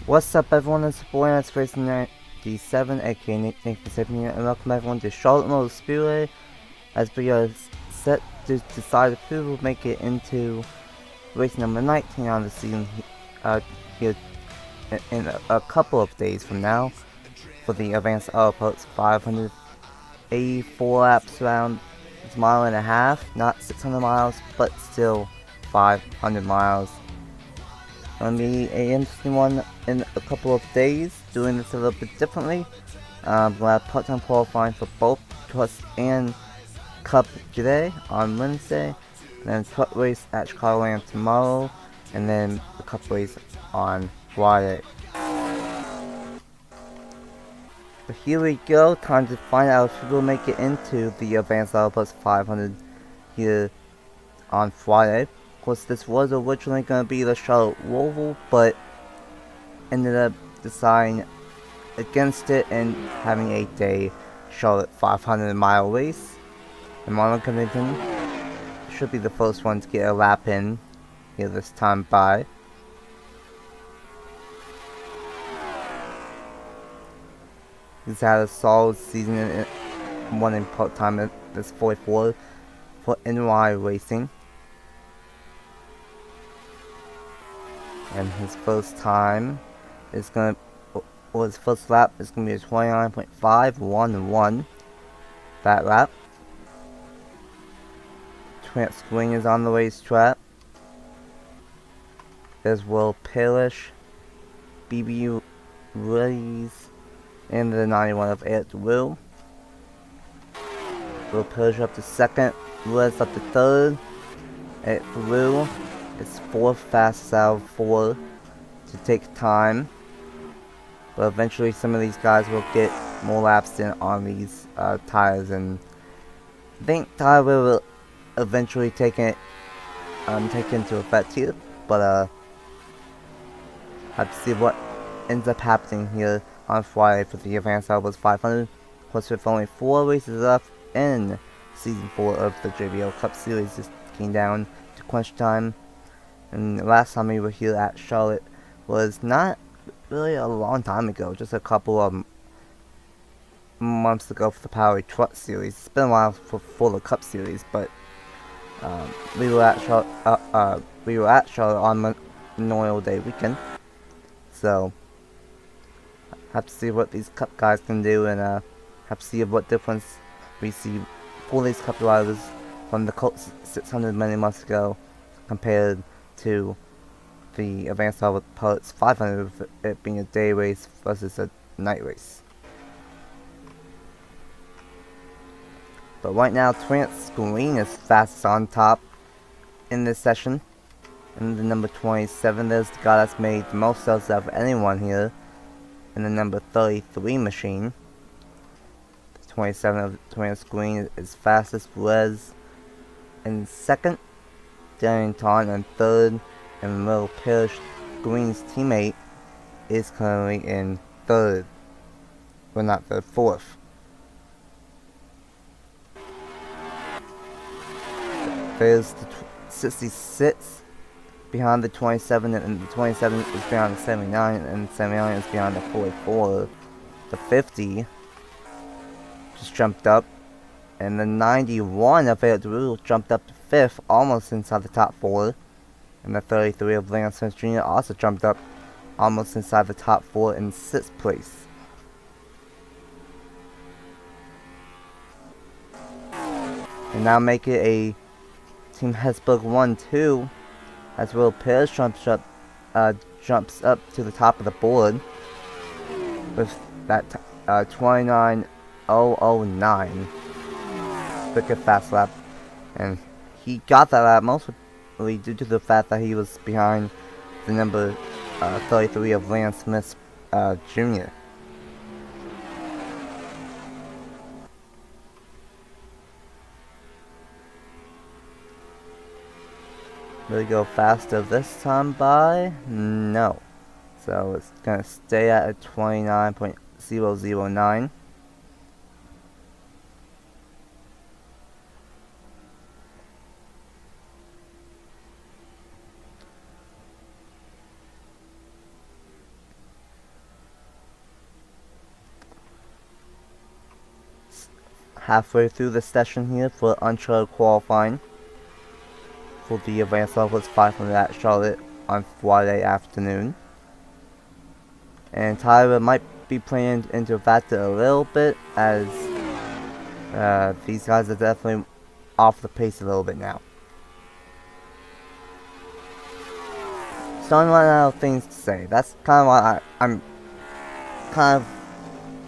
What's up, everyone? It's your boy, it's Race 97, aka Nathan Stapleton, and welcome everyone to Charlotte Motor Speedway, as we are set to decide who will make it into race number 19 on the season here in a couple of days from now for the Advanced Autopots 584 laps around. It's a mile and a half, not 600 miles, but still 500 miles. Gonna be an interesting one in a couple of days, doing this a little bit differently. We'll have part-time qualifying for both Trust and Cup today on Wednesday, and then truck race at Chicagoland tomorrow, and then the Cup race on Friday. But here we go, time to find out if we will make it into the Advanced Autopots 500 here on Friday. Of course, this was originally going to be the Charlotte Roval, but ended up deciding against it and having a day Charlotte 500-mile race. And Marlon Covington should be the first one to get a lap in here this time by. He's had a solid season in one in part-time at this 44 for NY Racing. And his first time is gonna, or his first lap is gonna be a 29.511. That lap. Trent Swing is on the racetrack. There's Will Parrish, BB Willies, and the 91 of Eric Will. Will Parrish up to second, Willis up to third. Eric Will is fourth fastest out of four to take time. But eventually some of these guys will get more laps in on these tires, and I think Tyler will eventually take into effect here. But have to see what ends up happening here on Friday for the Advanced Autopots 500. Of course, with only 4 races left in Season 4 of the JBL Cup Series, just came down to crunch time. And the last time we were here at Charlotte was not really a long time ago, just a couple of months ago for the Power Truck Series. It's been a while for the Cup Series, but we were at Charlotte on Memorial Day weekend, so have to see what these Cup guys can do, and have to see what difference we see for these Cup drivers from the Colt 600 many months ago compared to the Advanced Autopots 500, with it being a day race versus a night race. But right now, Trent Screen is fastest on top in this session. And the number 27, there's the guy that's made the most sales out of anyone here in the number 33 machine. The 27 of Trent Screen is fastest. Rez in second, Darian Taunton in third, and Will Parrish, Green's teammate, is currently in third. Well, not third, fourth. There's the 66 behind the 27, and the 27 is behind the 79, and the 79 is behind the 44. The 50 just jumped up, and the 91 of Eric Rule jumped up to 5th, almost inside the top 4. And the 33 of Lance Smith Jr. also jumped up almost inside the top 4 in 6th place. And now make it a Team Hesburg 1-2 as Will Parrish jumps up to the top of the board with that 29.009 wicked fast lap, and he got that lap mostly due to the fact that he was behind the number 33 of Lance Smith Jr. Will he go faster this time by? No. So it's gonna stay at a 29.009. halfway through the session here for Uncharted qualifying for the Advanced Levels 500 at Charlotte on Friday afternoon. And Tyler might be playing into that a little bit, as these guys are definitely off the pace a little bit now. Starting to run out of things to say. That's kind of why I'm kind of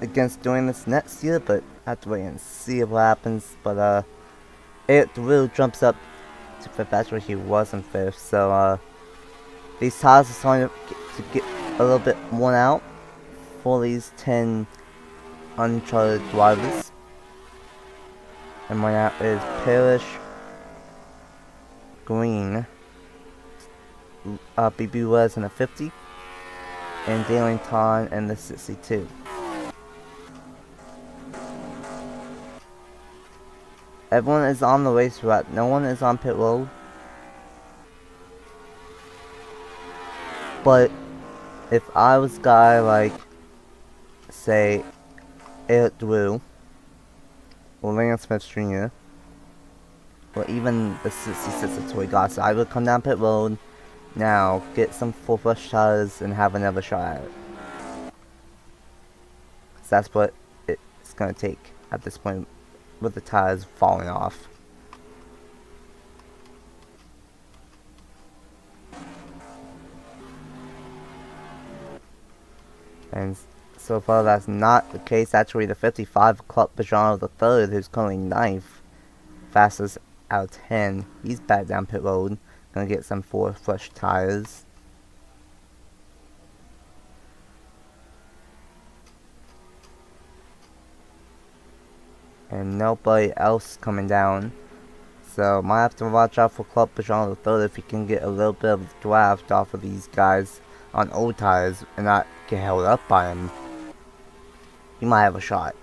against doing this next year, but I have to wait and see what happens. But it really jumps up to fifth. That's where he was in fifth. So these tires are starting to get a little bit worn out for these 10 Uncharted drivers. And right now is Parrish, Green, BB was in the 50, and Darlington in the 62. Everyone is on the racetrack. No one is on pit road. But if I was a guy like, say, Eric Drew, or Lance Smith Jr., or even the 66 of Toy Goss, I would come down pit road now, get some full fresh tires, and have another shot at it. Cause that's what it's gonna take at this point, with the tires falling off. And so far that's not the case. Actually, the 55 Clark Bajano III, who's currently 9th, fastest out of 10, he's back down pit road, gonna get some full fresh tires. And nobody else coming down. So might have to watch out for Clark Bajano III if he can get a little bit of draft off of these guys on old tires and not get held up by him. He might have a shot.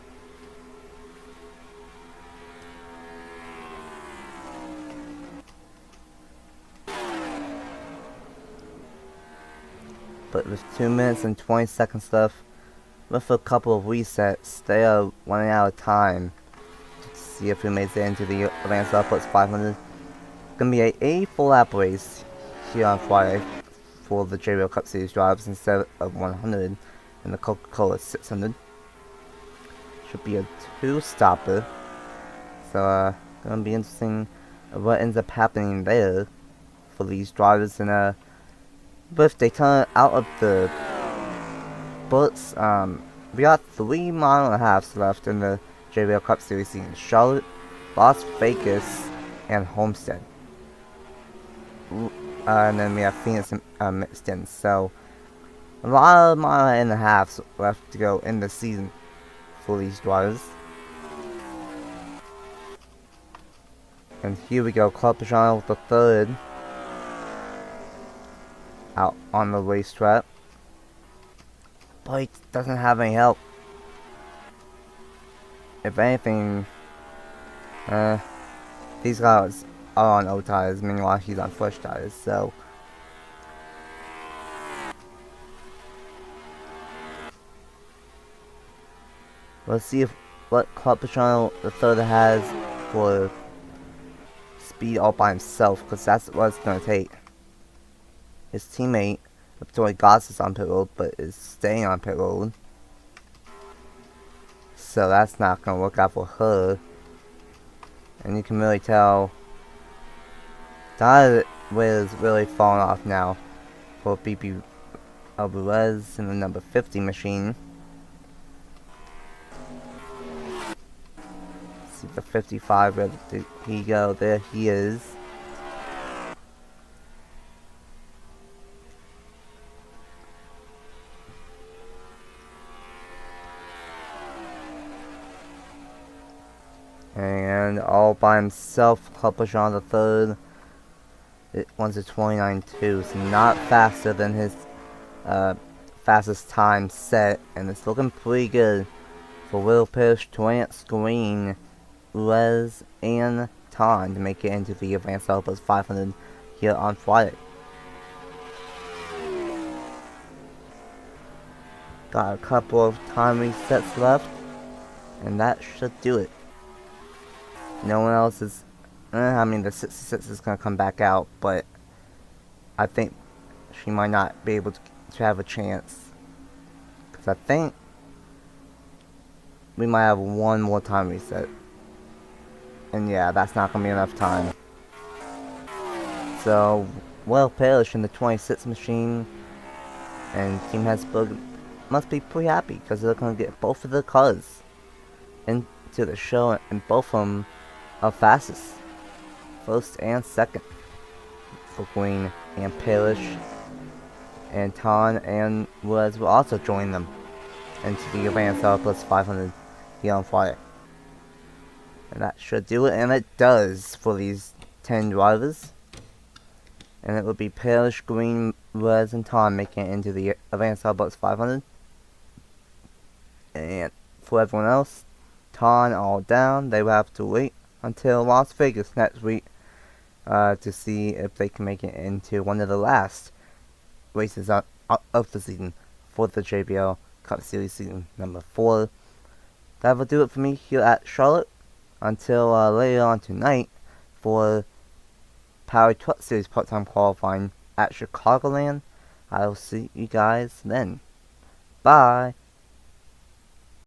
But with 2 minutes and 20 seconds left, with a couple of resets, they are running out of time to see if he makes it into the Advanced Outputs 500. It's gonna be a full lap race here on Friday for the JBL Cup Series drives instead of 100 in the Coca-Cola 600. Should be a 2-stopper. So gonna be interesting what ends up happening there for these drivers. And but if they turn out of the books, we got 3.5 miles left in the JBL Cup Series season. Charlotte, Las Vegas, and Homestead. And then we have Phoenix mixed in. So a lot of 1.5 miles left to go in the season for these drivers. And here we go, Clark Bajano with the third out on the racetrack. But he doesn't have any help. If anything, these guys are on old tires, meanwhile he's on fresh tires, so let's see what Clark Bajano the third has for speed all by himself, because that's what it's going to take. His teammate, Victoria Goss, is on pit road, but is staying on pit road. So that's not going to work out for her. And you can really tell that is really falling off now for BP Alvarez in the number 50 machine. See the 55, where did he go? There he is. And all by himself, Clark Bajano the third. It wants a 29.2, so not faster than his fastest time set, and it's looking pretty good for Will Parrish, Torrance, Green, Les, and Ton to make it into the Advanced Outputs 500 here on Friday. Got a couple of time resets left, and that should do it. No one else is. I mean, the 66 is gonna come back out, but I think she might not be able to have a chance. Because I think we might have one more time reset. And yeah, that's not gonna be enough time. So, well, Palish in the 26 machine and Team Hesburg must be pretty happy because they're gonna get both of the cars into the show, and both of them are fastest, first and second for Green and Palish. And Ton and Woods will also join them into the Advanced Plus 500 here on Friday. And that should do it, and it does for these 10 drivers. And it will be Palish, Green, Woods, and Ton making it into the Advanced Plus 500. And for everyone else, Ton all down, they will have to wait until Las Vegas next week to see if they can make it into one of the last races of the season for the JBL Cup Series season number 4. That will do it for me here at Charlotte until later on tonight for Power Truck Series part-time qualifying at Chicagoland. I will see you guys then. Bye.